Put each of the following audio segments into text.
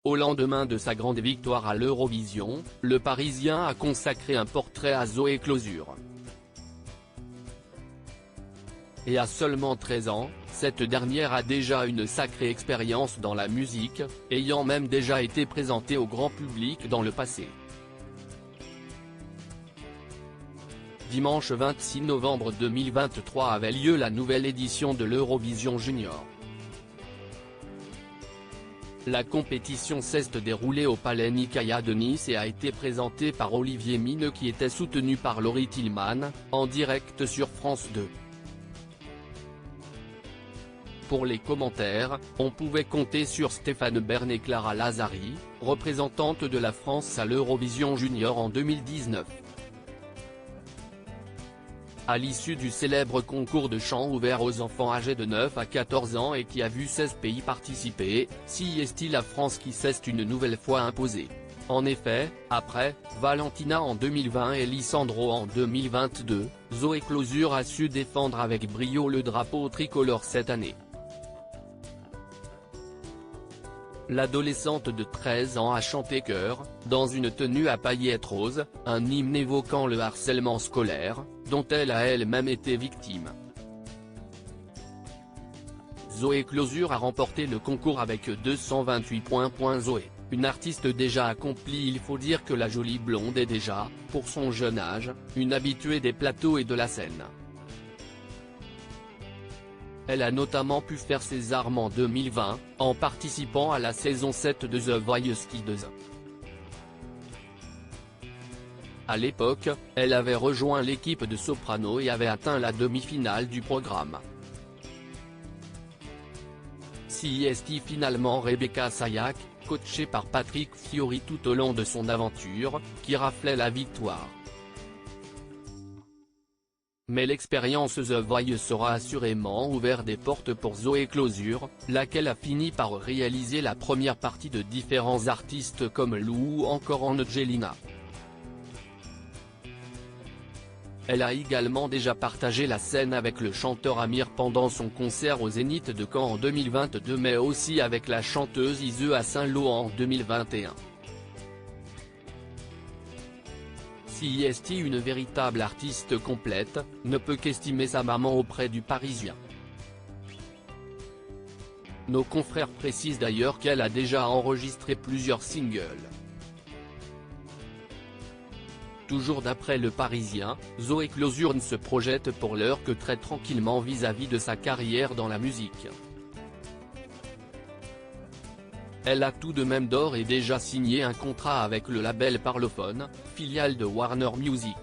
Au lendemain de sa grande victoire à l'Eurovision, le Parisien a consacré un portrait à Zoé Closure. Et à seulement 13 ans, cette dernière a déjà une sacrée expérience dans la musique, ayant même déjà été présentée au grand public dans le passé. Dimanche 26 novembre 2023 avait lieu la nouvelle édition de l'Eurovision Junior. La compétition s'est déroulée au Palais Nicaïa de Nice et a été présentée par Olivier Mineux qui était soutenu par Laurie Tillman, en direct sur France 2. Pour les commentaires, on pouvait compter sur Stéphane Bern et Clara Lazari, représentantes de la France à l'Eurovision Junior en 2019. À l'issue du célèbre concours de chant ouvert aux enfants âgés de 9 à 14 ans et qui a vu 16 pays participer, c'est la France qui s'est une nouvelle fois imposée. En effet, après Valentina en 2020 et Lisandro en 2022, Zoé Closure a su défendre avec brio le drapeau tricolore cette année. L'adolescente de 13 ans a chanté chœur, dans une tenue à paillettes roses, un hymne évoquant le harcèlement scolaire, dont elle a elle-même été victime. Zoé Closure a remporté le concours avec 228 points. Zoé, une artiste déjà accomplie. Il faut dire que la jolie blonde est déjà, pour son jeune âge, une habituée des plateaux et de la scène. Elle a notamment pu faire ses armes en 2020, en participant à la saison 7 de The Voice Kids. À l'époque, elle avait rejoint l'équipe de soprano et avait atteint la demi-finale du programme. Finalement Rebecca Sayac, coachée par Patrick Fiori tout au long de son aventure, qui raflait la victoire. Mais l'expérience The Voice aura assurément ouvert des portes pour Zoé Closure, laquelle a fini par réaliser la première partie de différents artistes comme Lou ou encore Angelina. Elle a également déjà partagé la scène avec le chanteur Amir pendant son concert au Zénith de Caen en 2022 mais aussi avec la chanteuse Ise à Saint-Lô en 2021. Une véritable artiste complète, ne peut qu'estimer sa maman auprès du Parisien. Nos confrères précisent d'ailleurs qu'elle a déjà enregistré plusieurs singles. Toujours d'après le Parisien, Zoé Closure ne se projette pour l'heure que très tranquillement vis-à-vis de sa carrière dans la musique. Elle a tout de même d'ores et déjà signé un contrat avec le label Parlophone, filiale de Warner Music.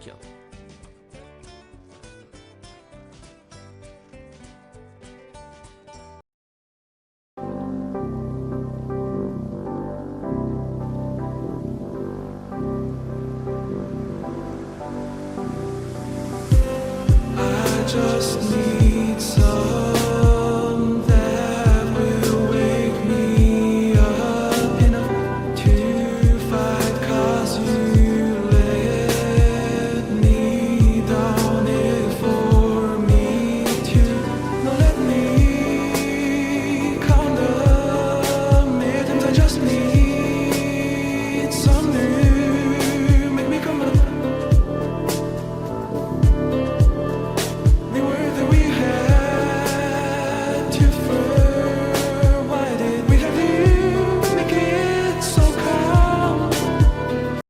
I just need